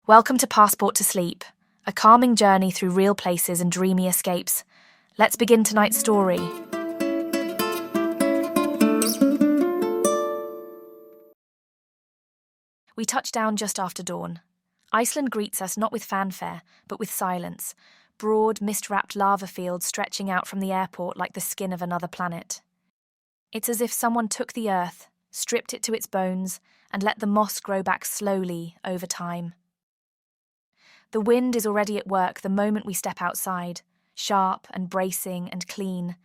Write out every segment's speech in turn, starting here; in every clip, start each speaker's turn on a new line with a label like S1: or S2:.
S1: Welcome to Passport to Sleep, a calming journey through real places and dreamy escapes. Let's begin tonight's story. We touch down just after dawn. Iceland greets us not with fanfare, but with silence, broad, mist-wrapped lava fields stretching out from the airport like the skin of another planet. It's as if someone took the earth, stripped it to its bones, and let the moss grow back slowly over time. The wind is already at work the moment we step outside, sharp and bracing and clean,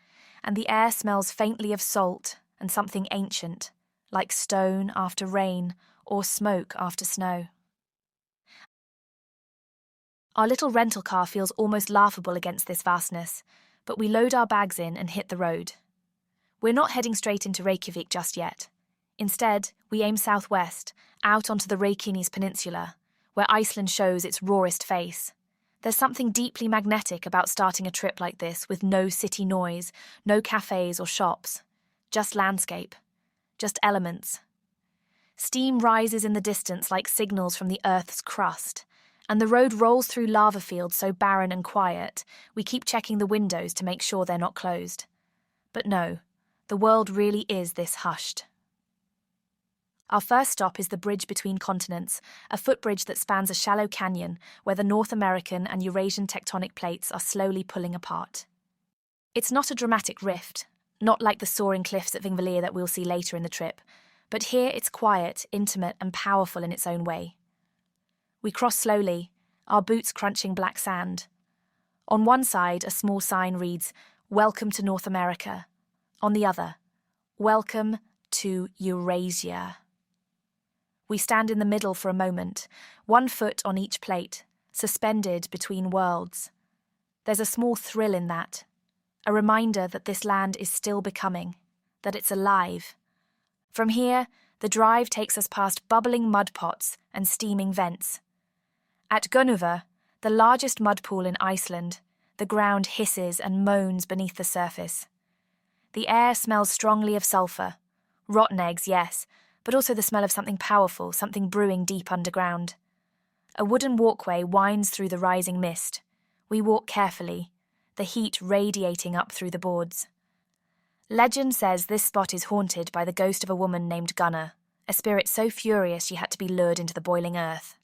S1: and the air smells faintly of salt and something ancient, like stone after rain or smoke after snow. Our little rental car feels almost laughable against this vastness, but we load our bags in and hit the road. We're not heading straight into Reykjavík just yet. Instead, we aim southwest, out onto the Reykjanes Peninsula, where Iceland shows its rawest face. There's something deeply magnetic about starting a trip like this with no city noise, no cafes or shops. Just landscape. Just elements. Steam rises in the distance like signals from the Earth's crust, and the road rolls through lava fields so barren and quiet, we keep checking the windows to make sure they're not closed. But no, the world really is this hushed. Our first stop is the bridge between continents, a footbridge that spans a shallow canyon where the North American and Eurasian tectonic plates are slowly pulling apart. It's not a dramatic rift, not like the soaring cliffs at Vingvellir that we'll see later in the trip, but here it's quiet, intimate, and powerful in its own way. We cross slowly, our boots crunching black sand. On one side, a small sign reads, "Welcome to North America." On the other, "Welcome to Eurasia." We stand in the middle for a moment, one foot on each plate, suspended between worlds. There's a small thrill in that, a reminder that this land is still becoming, that it's alive. From here, the drive takes us past bubbling mud pots and steaming vents. At Gunnuvur, the largest mud pool in Iceland, the ground hisses and moans beneath the surface. The air smells strongly of sulphur. Rotten eggs, yes, but also the smell of something powerful, something brewing deep underground. A wooden walkway winds through the rising mist. We walk carefully, the heat radiating up through the boards. Legend says this spot is haunted by the ghost of a woman named Gunna, a spirit so furious she had to be lured into the boiling earth.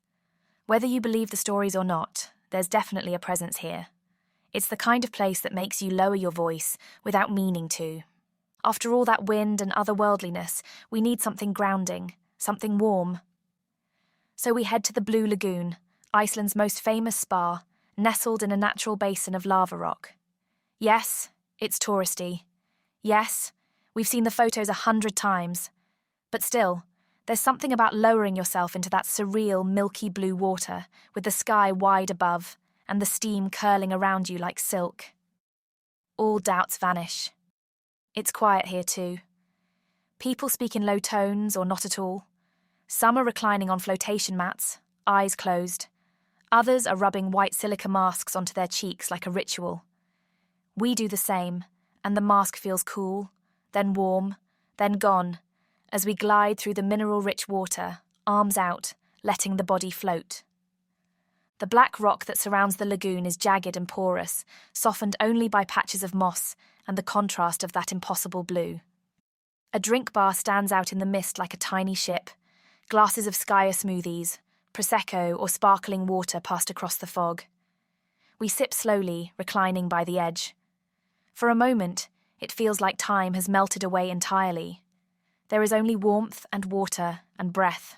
S1: Whether you believe the stories or not, there's definitely a presence here. It's the kind of place that makes you lower your voice without meaning to. After all that wind and otherworldliness, we need something grounding, something warm. So we head to the Blue Lagoon, Iceland's most famous spa, nestled in a natural basin of lava rock. Yes, it's touristy. Yes, we've seen the photos 100 times. But still, there's something about lowering yourself into that surreal, milky blue water, with the sky wide above, and the steam curling around you like silk. All doubts vanish. It's quiet here too. People speak in low tones or not at all. Some are reclining on flotation mats, eyes closed. Others are rubbing white silica masks onto their cheeks like a ritual. We do the same, and the mask feels cool, then warm, then gone, as we glide through the mineral-rich water, arms out, letting the body float. The black rock that surrounds the lagoon is jagged and porous, softened only by patches of moss and the contrast of that impossible blue. A drink bar stands out in the mist like a tiny ship. Glasses of Skyer smoothies, Prosecco or sparkling water passed across the fog. We sip slowly, reclining by the edge. For a moment, it feels like time has melted away entirely. There is only warmth and water and breath.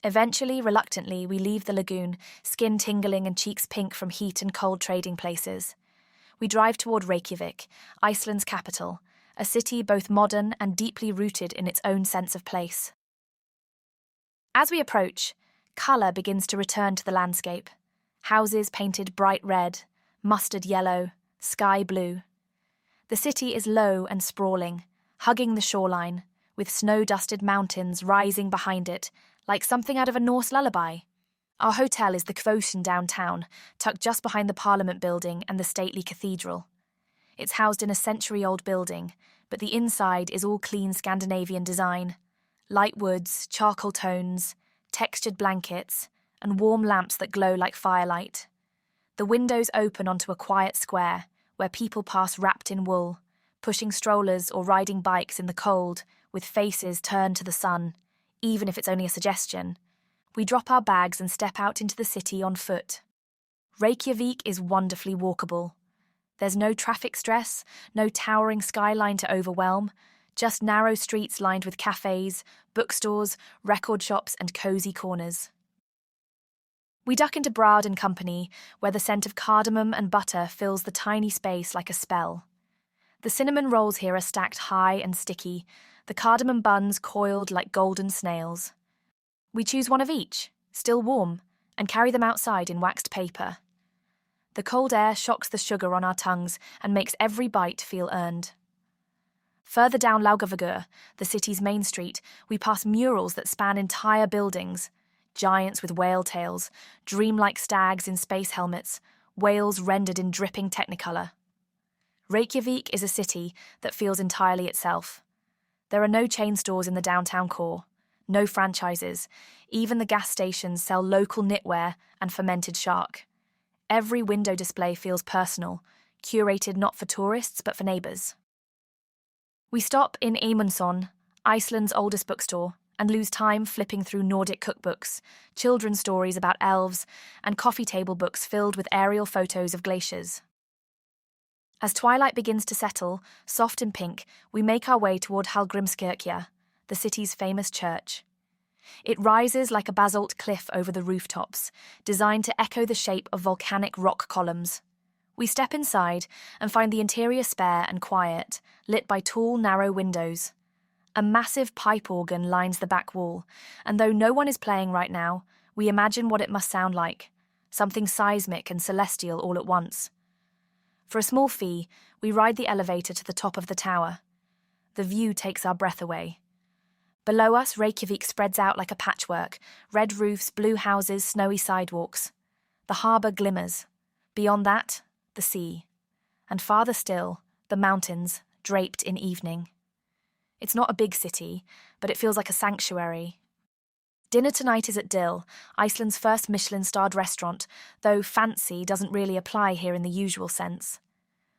S1: Eventually, reluctantly, we leave the lagoon, skin tingling and cheeks pink from heat and cold trading places. We drive toward Reykjavík, Iceland's capital, a city both modern and deeply rooted in its own sense of place. As we approach, colour begins to return to the landscape. Houses painted bright red, mustard yellow, sky blue. The city is low and sprawling, hugging the shoreline, with snow-dusted mountains rising behind it, like something out of a Norse lullaby. Our hotel is the Kvosin downtown, tucked just behind the Parliament building and the stately cathedral. It's housed in a century-old building, but the inside is all clean Scandinavian design. Light woods, charcoal tones, textured blankets, and warm lamps that glow like firelight. The windows open onto a quiet square where people pass wrapped in wool, pushing strollers or riding bikes in the cold with faces turned to the sun, even if it's only a suggestion. We drop our bags and step out into the city on foot. Reykjavík is wonderfully walkable. There's no traffic stress, no towering skyline to overwhelm, just narrow streets lined with cafes, bookstores, record shops, and cozy corners. We duck into Brad and Company, where the scent of cardamom and butter fills the tiny space like a spell. The cinnamon rolls here are stacked high and sticky, the cardamom buns coiled like golden snails. We choose one of each, still warm, and carry them outside in waxed paper. The cold air shocks the sugar on our tongues and makes every bite feel earned. Further down Reykjavík, the city's main street, we pass murals that span entire buildings. Giants with whale tails, dreamlike stags in space helmets, whales rendered in dripping technicolor. Reykjavík is a city that feels entirely itself. There are no chain stores in the downtown core, no franchises. Even the gas stations sell local knitwear and fermented shark. Every window display feels personal, curated not for tourists but for neighbours. We stop in Amundsen, Iceland's oldest bookstore, and lose time flipping through Nordic cookbooks, children's stories about elves, and coffee table books filled with aerial photos of glaciers. As twilight begins to settle, soft and pink, we make our way toward Hallgrímskirkja, the city's famous church. It rises like a basalt cliff over the rooftops, designed to echo the shape of volcanic rock columns. We step inside and find the interior spare and quiet, lit by tall, narrow windows. A massive pipe organ lines the back wall, and though no one is playing right now, we imagine what it must sound like, something seismic and celestial all at once. For a small fee, we ride the elevator to the top of the tower. The view takes our breath away. Below us, Reykjavík spreads out like a patchwork, red roofs, blue houses, snowy sidewalks. The harbour glimmers. Beyond that, the sea. And farther still, the mountains, draped in evening. It's not a big city, but it feels like a sanctuary. Dinner tonight is at Dill, Iceland's first Michelin-starred restaurant, though fancy doesn't really apply here in the usual sense.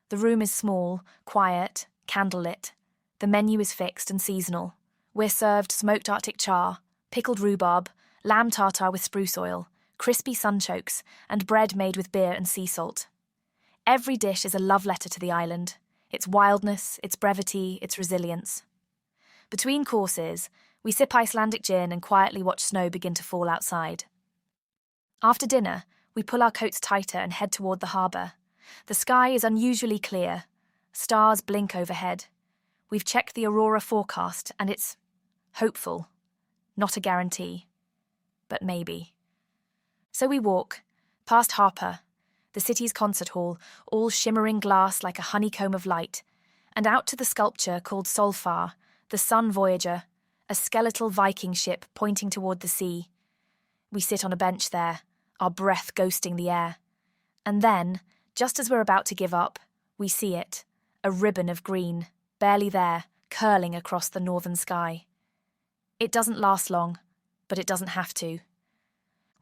S1: The room is small, quiet, candlelit. The menu is fixed and seasonal. We're served smoked Arctic char, pickled rhubarb, lamb tartare with spruce oil, crispy sunchokes, and bread made with beer and sea salt. Every dish is a love letter to the island, its wildness, its brevity, its resilience. Between courses, we sip Icelandic gin and quietly watch snow begin to fall outside. After dinner, we pull our coats tighter and head toward the harbour. The sky is unusually clear. Stars blink overhead. We've checked the aurora forecast and it's hopeful. Not a guarantee. But maybe. So we walk, past Harpa, the city's concert hall, all shimmering glass like a honeycomb of light, and out to the sculpture called Solfar, the Sun Voyager, a skeletal Viking ship pointing toward the sea. We sit on a bench there, our breath ghosting the air. And then, just as we're about to give up, we see it, a ribbon of green, barely there, curling across the northern sky. It doesn't last long, but it doesn't have to.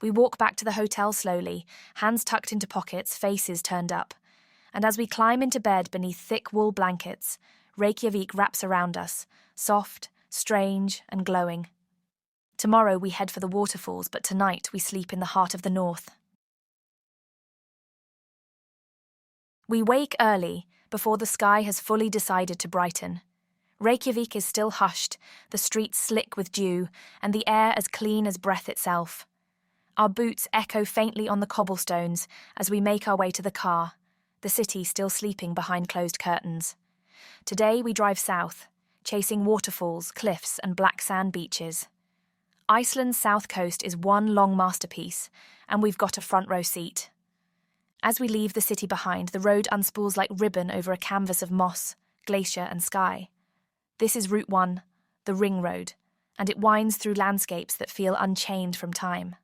S1: We walk back to the hotel slowly, hands tucked into pockets, faces turned up. And as we climb into bed beneath thick wool blankets, Reykjavík wraps around us, soft, strange, and glowing. Tomorrow we head for the waterfalls, but tonight we sleep in the heart of the north. We wake early, before the sky has fully decided to brighten. Reykjavík is still hushed, the streets slick with dew, and the air as clean as breath itself. Our boots echo faintly on the cobblestones as we make our way to the car, the city still sleeping behind closed curtains. Today we drive south, chasing waterfalls, cliffs, and black sand beaches. Iceland's south coast is one long masterpiece, and we've got a front row seat. As we leave the city behind, the road unspools like ribbon over a canvas of moss, glacier, and sky. This is Route 1, the Ring Road, and it winds through landscapes that feel unchained from time.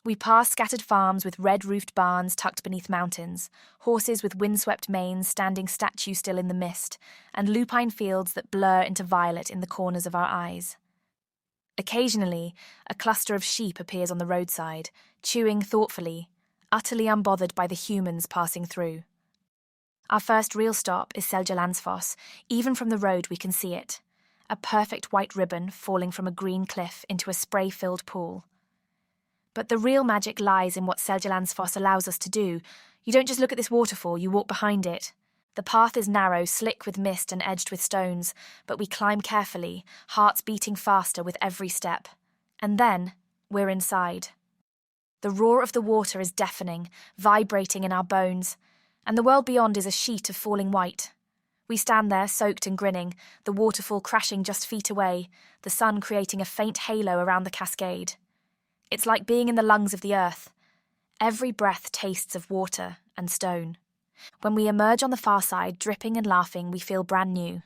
S1: We pass scattered farms with red-roofed barns tucked beneath mountains, horses with windswept manes standing statue-still in the mist, and lupine fields that blur into violet in the corners of our eyes. Occasionally, a cluster of sheep appears on the roadside, chewing thoughtfully, utterly unbothered by the humans passing through. Our first real stop is Seljalandsfoss. Even from the road we can see it. A perfect white ribbon falling from a green cliff into a spray-filled pool. But the real magic lies in what Seljalandsfoss allows us to do. You don't just look at this waterfall, you walk behind it. The path is narrow, slick with mist and edged with stones, but we climb carefully, hearts beating faster with every step. And then, we're inside. The roar of the water is deafening, vibrating in our bones, and the world beyond is a sheet of falling white. We stand there, soaked and grinning, the waterfall crashing just feet away, the sun creating a faint halo around the cascade. It's like being in the lungs of the earth. Every breath tastes of water and stone. When we emerge on the far side, dripping and laughing, we feel brand new.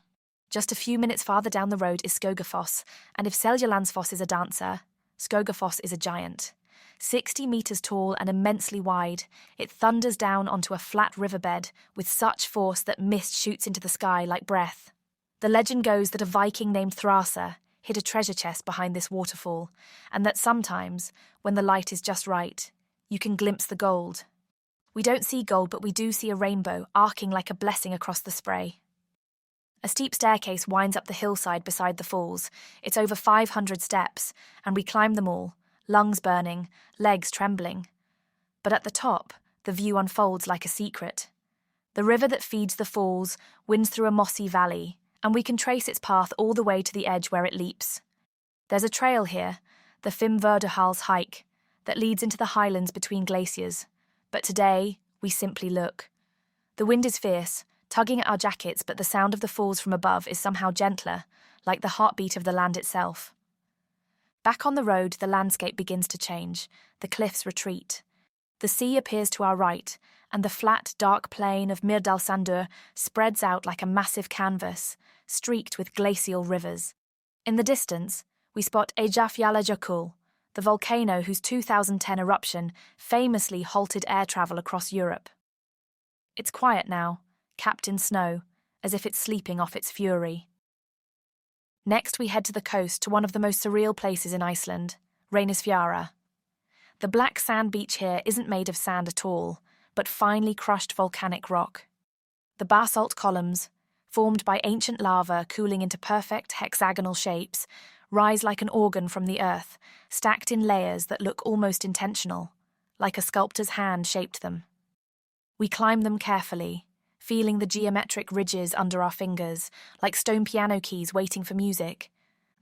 S1: Just a few minutes farther down the road is Skogafoss, and if Seljalandsfoss is a dancer, Skogafoss is a giant. 60 metres tall and immensely wide, it thunders down onto a flat riverbed with such force that mist shoots into the sky like breath. The legend goes that a Viking named Thrasr hid a treasure chest behind this waterfall, and that sometimes, when the light is just right, you can glimpse the gold. We don't see gold, but we do see a rainbow arcing like a blessing across the spray. A steep staircase winds up the hillside beside the falls. It's over 500 steps, and we climb them all, lungs burning, legs trembling. But at the top, the view unfolds like a secret. The river that feeds the falls winds through a mossy valley, and we can trace its path all the way to the edge where it leaps. There's a trail here, the Fimmvörðuháls hike, that leads into the highlands between glaciers. But today, we simply look. The wind is fierce, tugging at our jackets, but the sound of the falls from above is somehow gentler, like the heartbeat of the land itself. Back on the road, the landscape begins to change. The cliffs retreat. The sea appears to our right, and the flat, dark plain of Myrdalsandur spreads out like a massive canvas, streaked with glacial rivers. In the distance, we spot Eyjafjallajökull, the volcano whose 2010 eruption famously halted air travel across Europe. It's quiet now, capped in snow, as if it's sleeping off its fury. Next, we head to the coast to one of the most surreal places in Iceland, Reynisfjara. The black sand beach here isn't made of sand at all, but finely crushed volcanic rock. The basalt columns, formed by ancient lava cooling into perfect hexagonal shapes, rise like an organ from the earth, stacked in layers that look almost intentional, like a sculptor's hand shaped them. We climb them carefully, feeling the geometric ridges under our fingers, like stone piano keys waiting for music.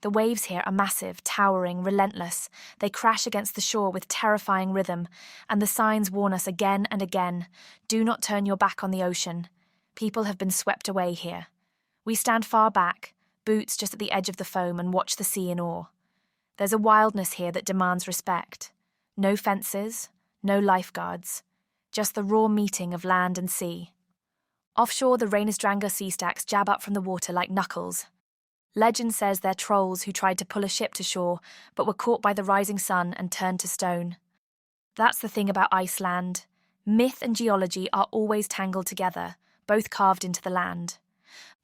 S1: The waves here are massive, towering, relentless. They crash against the shore with terrifying rhythm, and the signs warn us again and again, do not turn your back on the ocean. People have been swept away here. We stand far back, boots just at the edge of the foam, and watch the sea in awe. There's a wildness here that demands respect. No fences, no lifeguards, just the raw meeting of land and sea. Offshore, the Reynisdrangar sea stacks jab up from the water like knuckles. Legend says they're trolls who tried to pull a ship to shore, but were caught by the rising sun and turned to stone. That's the thing about Iceland. Myth and geology are always tangled together, both carved into the land.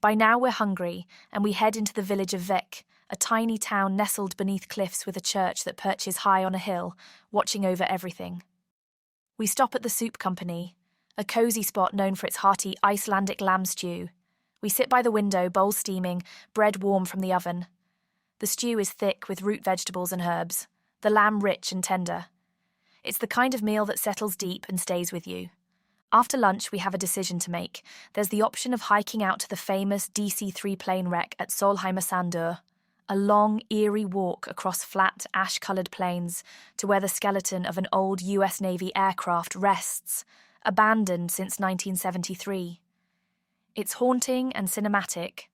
S1: By now we're hungry, and we head into the village of Vik, a tiny town nestled beneath cliffs with a church that perches high on a hill, watching over everything. We stop at the Soup Company, a cosy spot known for its hearty Icelandic lamb stew. We sit by the window, bowl steaming, bread warm from the oven. The stew is thick with root vegetables and herbs, the lamb rich and tender. It's the kind of meal that settles deep and stays with you. After lunch, we have a decision to make. There's the option of hiking out to the famous DC-3 plane wreck at Sólheimasandur, a long, eerie walk across flat, ash-coloured plains to where the skeleton of an old US Navy aircraft rests, abandoned since 1973. It's haunting and cinematic,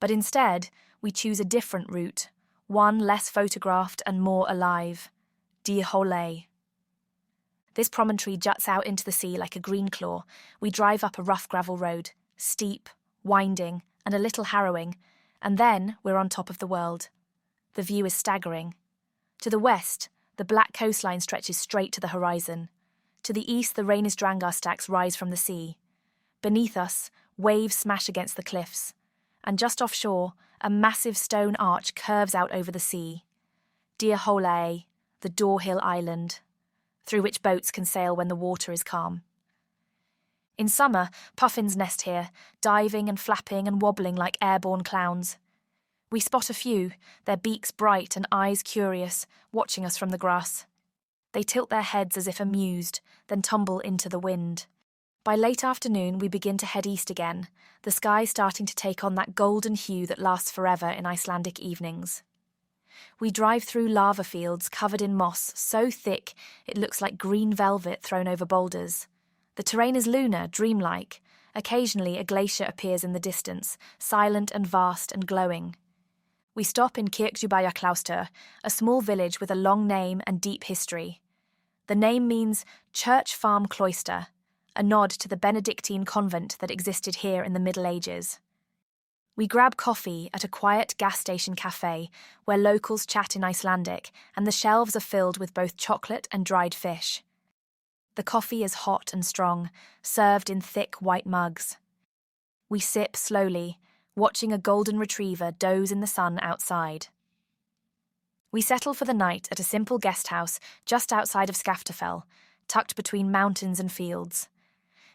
S1: but instead, we choose a different route, one less photographed and more alive, Dyrhólaey. This promontory juts out into the sea like a green claw. We drive up a rough gravel road, steep, winding, and a little harrowing, and then we're on top of the world. The view is staggering. To the west, the black coastline stretches straight to the horizon. To the east, the Reynisdrangar stacks rise from the sea. Beneath us, waves smash against the cliffs, and just offshore, a massive stone arch curves out over the sea. Diaholae, the Dorhill Island, through which boats can sail when the water is calm. In summer, puffins nest here, diving and flapping and wobbling like airborne clowns. We spot a few, their beaks bright and eyes curious, watching us from the grass. They tilt their heads as if amused, then tumble into the wind. By late afternoon, we begin to head east again, the sky starting to take on that golden hue that lasts forever in Icelandic evenings. We drive through lava fields covered in moss so thick it looks like green velvet thrown over boulders. The terrain is lunar, dreamlike. Occasionally a glacier appears in the distance, silent and vast and glowing. We stop in Kirkjubæjarklaustur, a small village with a long name and deep history. The name means Church Farm Cloister, a nod to the Benedictine convent that existed here in the Middle Ages. We grab coffee at a quiet gas station cafe where locals chat in Icelandic and the shelves are filled with both chocolate and dried fish. The coffee is hot and strong, served in thick white mugs. We sip slowly, watching a golden retriever doze in the sun outside. We settle for the night at a simple guest house just outside of Skaftafell, tucked between mountains and fields.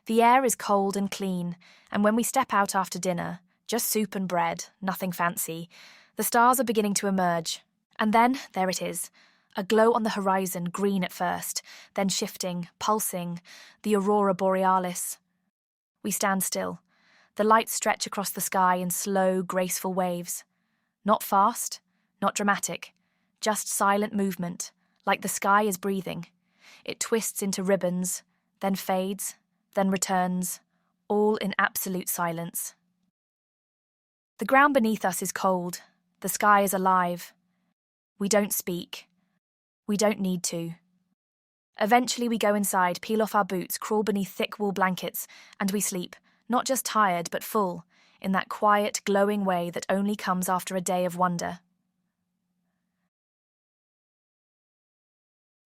S1: The air is cold and clean, and when we step out after dinner, just soup and bread, nothing fancy, the stars are beginning to emerge. And then, there it is, a glow on the horizon, green at first, then shifting, pulsing, the aurora borealis. We stand still. The lights stretch across the sky in slow, graceful waves. Not fast, not dramatic, just silent movement, like the sky is breathing. It twists into ribbons, then fades, then returns, all in absolute silence. The ground beneath us is cold. The sky is alive. We don't speak. We don't need to. Eventually we go inside, peel off our boots, crawl beneath thick wool blankets, and we sleep, not just tired but full, in that quiet, glowing way that only comes after a day of wonder.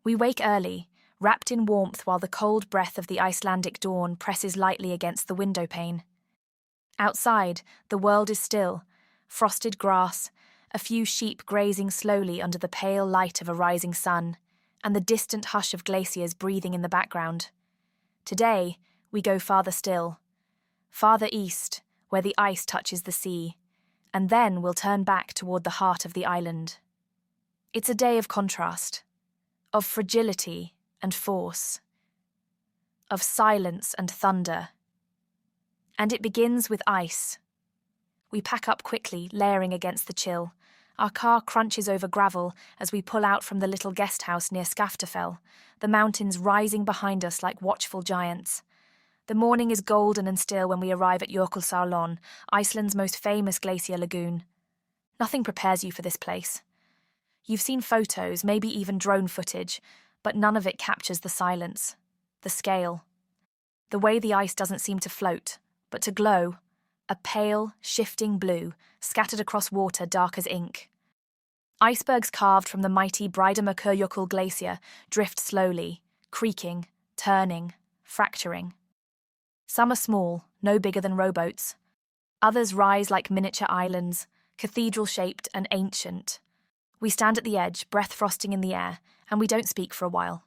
S1: We wake early, wrapped in warmth while the cold breath of the Icelandic dawn presses lightly against the window pane. Outside, the world is still, frosted grass, a few sheep grazing slowly under the pale light of a rising sun, and the distant hush of glaciers breathing in the background. Today, we go farther still, farther east, where the ice touches the sea, and then we'll turn back toward the heart of the island. It's a day of contrast, of fragility and force, of silence and thunder. And it begins with ice. We pack up quickly, layering against the chill. Our car crunches over gravel as we pull out from the little guest house near Skaftafell, the mountains rising behind us like watchful giants. The morning is golden and still when we arrive at Jökulsárlón, Iceland's most famous glacier lagoon. Nothing prepares you for this place. You've seen photos, maybe even drone footage, but none of it captures the silence, the scale. The way the ice doesn't seem to float, but to glow, a pale, shifting blue, scattered across water dark as ink. Icebergs carved from the mighty Breiðamerkurjökull glacier drift slowly, creaking, turning, fracturing. Some are small, no bigger than rowboats. Others rise like miniature islands, cathedral-shaped and ancient. We stand at the edge, breath frosting in the air, and we don't speak for a while.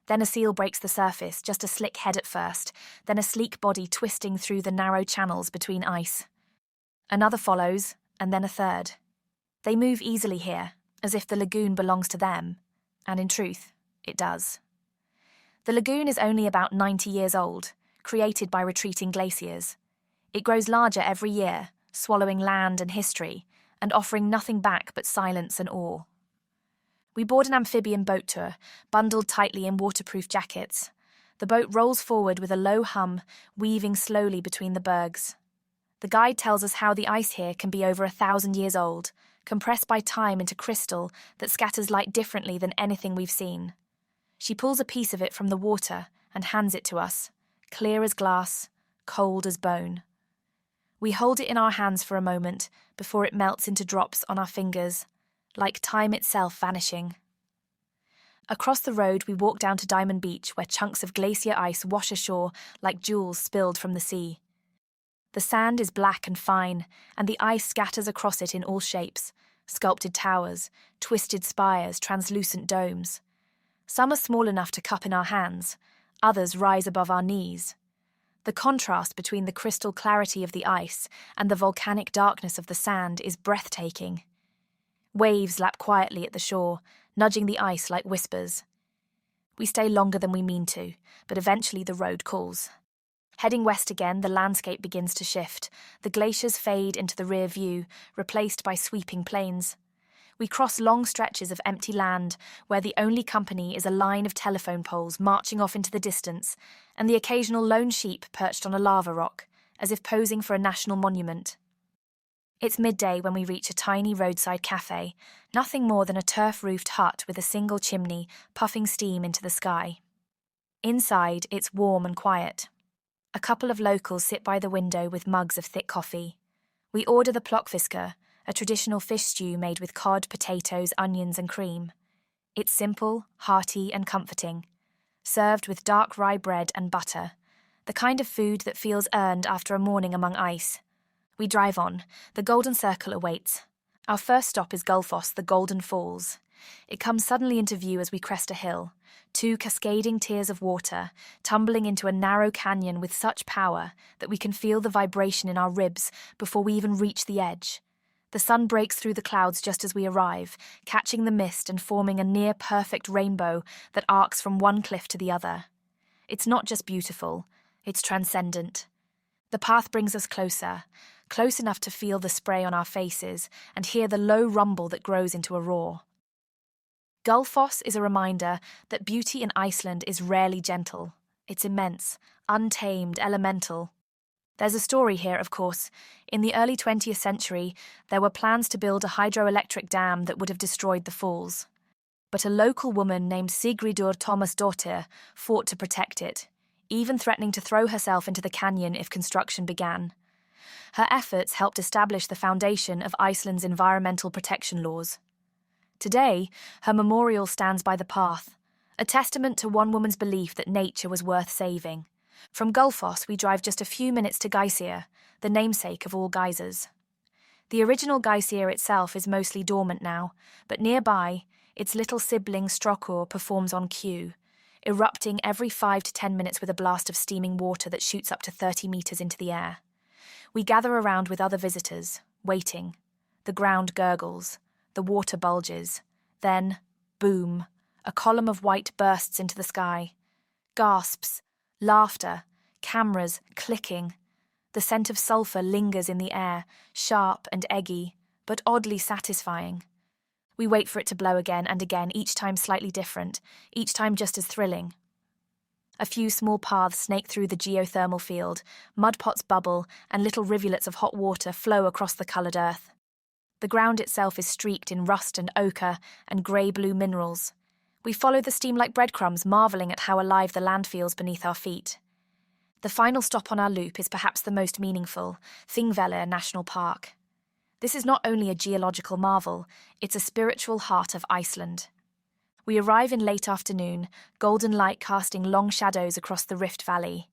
S1: Then a seal breaks the surface, just a slick head at first, then a sleek body twisting through the narrow channels between ice. Another follows, and then a third. They move easily here, as if the lagoon belongs to them, and in truth, it does. The lagoon is only about 90 years old, created by retreating glaciers. It grows larger every year, swallowing land and history, and offering nothing back but silence and awe. We board an amphibian boat tour, bundled tightly in waterproof jackets. The boat rolls forward with a low hum, weaving slowly between the bergs. The guide tells us how the ice here can be over 1,000 years old, compressed by time into crystal that scatters light differently than anything we've seen. She pulls a piece of it from the water and hands it to us, clear as glass, cold as bone. We hold it in our hands for a moment before it melts into drops on our fingers, like time itself vanishing. Across the road, we walk down to Diamond Beach, where chunks of glacier ice wash ashore like jewels spilled from the sea. The sand is black and fine, and the ice scatters across it in all shapes, Sculpted towers, twisted spires, translucent domes. Some are small enough to cup in our hands, others rise above our knees. The contrast between the crystal clarity of the ice and the volcanic darkness of the sand is breathtaking. Waves lap quietly at the shore, nudging the ice like whispers. We stay longer than we mean to, but eventually the road calls. Heading west again, the landscape begins to shift. The glaciers fade into the rear view, replaced by sweeping plains. We cross long stretches of empty land, where the only company is a line of telephone poles marching off into the distance, and the occasional lone sheep perched on a lava rock, as if posing for a national monument. It's midday when we reach a tiny roadside cafe, nothing more than a turf-roofed hut with a single chimney puffing steam into the sky. Inside, it's warm and quiet. A couple of locals sit by the window with mugs of thick coffee. We order the plokkfisker, a traditional fish stew made with cod, potatoes, onions and cream. It's simple, hearty and comforting, served with dark rye bread and butter, the kind of food that feels earned after a morning among ice. We drive on. The Golden Circle awaits. Our first stop is Gullfoss, the Golden Falls. It comes suddenly into view as we crest a hill, two cascading tiers of water, tumbling into a narrow canyon with such power that we can feel the vibration in our ribs before we even reach the edge. The sun breaks through the clouds just as we arrive, catching the mist and forming a near-perfect rainbow that arcs from one cliff to the other. It's not just beautiful, it's transcendent. The path brings us closer, close enough to feel the spray on our faces and hear the low rumble that grows into a roar. Gullfoss is a reminder that beauty in Iceland is rarely gentle. It's immense, untamed, elemental. There's a story here, of course. In the early 20th century, there were plans to build a hydroelectric dam that would have destroyed the falls. But a local woman named Sigríður Tómasdóttir fought to protect it, even threatening to throw herself into the canyon if construction began. Her efforts helped establish the foundation of Iceland's environmental protection laws. Today, her memorial stands by the path, a testament to one woman's belief that nature was worth saving. From Gullfoss, we drive just a few minutes to Geysir, the namesake of all geysers. The original Geysir itself is mostly dormant now, but nearby, its little sibling Strókur performs on cue, erupting every 5 to 10 minutes with a blast of steaming water that shoots up to 30 meters into the air. We gather around with other visitors, waiting. The ground gurgles, the water bulges. Then, boom, a column of white bursts into the sky. Gasps, laughter, cameras clicking. The scent of sulfur lingers in the air, sharp and eggy, but oddly satisfying. We wait for it to blow again and again, each time slightly different, each time just as thrilling. A few small paths snake through the geothermal field, mud pots bubble, and little rivulets of hot water flow across the coloured earth. The ground itself is streaked in rust and ochre and grey-blue minerals. We follow the steam like breadcrumbs, marvelling at how alive the land feels beneath our feet. The final stop on our loop is perhaps the most meaningful, Thingvellir National Park. This is not only a geological marvel, it's a spiritual heart of Iceland. We arrive in late afternoon, golden light casting long shadows across the Rift Valley.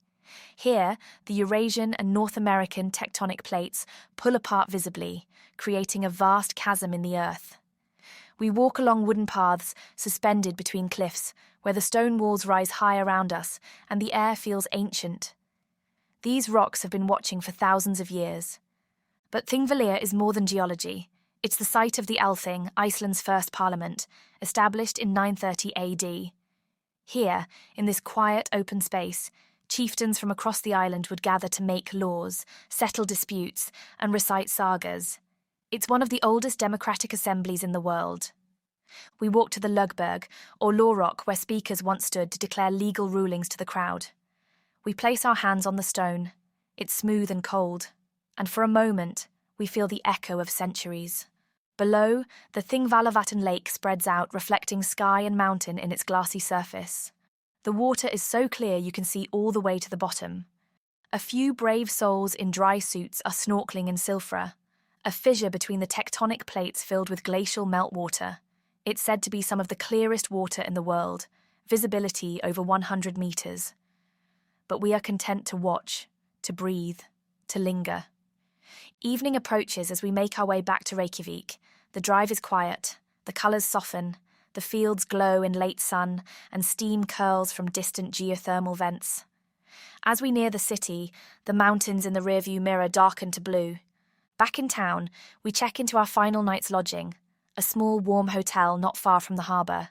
S1: Here, the Eurasian and North American tectonic plates pull apart visibly, creating a vast chasm in the earth. We walk along wooden paths suspended between cliffs, where the stone walls rise high around us and the air feels ancient. These rocks have been watching for thousands of years. But Thingvellir is more than geology. It's the site of the Althing, Iceland's first parliament, established in 930 AD. Here, in this quiet open space, chieftains from across the island would gather to make laws, settle disputes, and recite sagas. It's one of the oldest democratic assemblies in the world. We walk to the Lögberg, or law rock, where speakers once stood to declare legal rulings to the crowd. We place our hands on the stone. It's smooth and cold, and for a moment, we feel the echo of centuries. Below, the Thingvallavatn Lake spreads out, reflecting sky and mountain in its glassy surface. The water is so clear you can see all the way to the bottom. A few brave souls in dry suits are snorkeling in Silfra, a fissure between the tectonic plates filled with glacial meltwater. It's said to be some of the clearest water in the world, visibility over 100 meters. But we are content to watch, to breathe, to linger. Evening approaches as we make our way back to Reykjavík, The drive is quiet, the colours soften, the fields glow in late sun, and steam curls from distant geothermal vents. As we near the city, the mountains in the rearview mirror darken to blue. Back in town, we check into our final night's lodging, a small, warm hotel not far from the harbour.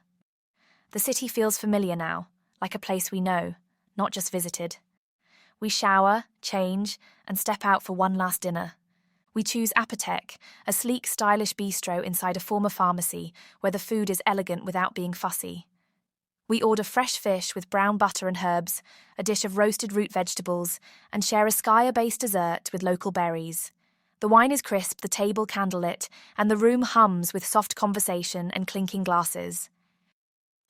S1: The city feels familiar now, like a place we know, not just visited. We shower, change, and step out for one last dinner. We choose Apotek, a sleek, stylish bistro inside a former pharmacy where the food is elegant without being fussy. We order fresh fish with brown butter and herbs, a dish of roasted root vegetables, and share a skyer-based dessert with local berries. The wine is crisp, the table candlelit, and the room hums with soft conversation and clinking glasses.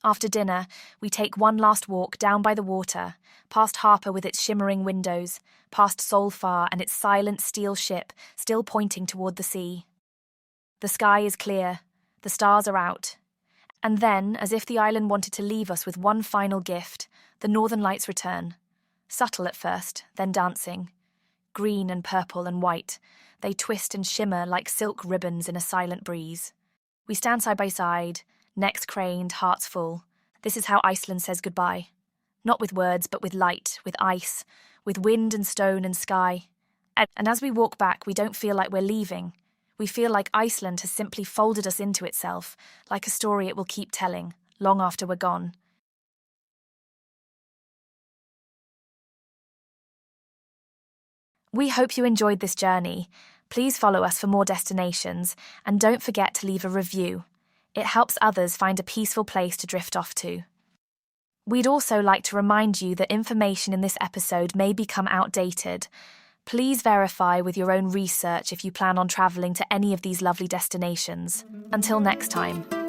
S1: After dinner, we take one last walk down by the water, past Harper with its shimmering windows, past Solfar and its silent steel ship still pointing toward the sea. The sky is clear, the stars are out. And then, as if the island wanted to leave us with one final gift, the northern lights return. Subtle at first, then dancing. Green and purple and white, they twist and shimmer like silk ribbons in a silent breeze. We stand side by side, necks craned, hearts full. This is how Iceland says goodbye. Not with words, but with light, with ice, with wind and stone and sky. And as we walk back, we don't feel like we're leaving. We feel like Iceland has simply folded us into itself, like a story it will keep telling, long after we're gone. We hope you enjoyed this journey. Please follow us for more destinations, and don't forget to leave a review. It helps others find a peaceful place to drift off to. We'd also like to remind you that information in this episode may become outdated. Please verify with your own research if you plan on travelling to any of these lovely destinations. Until next time.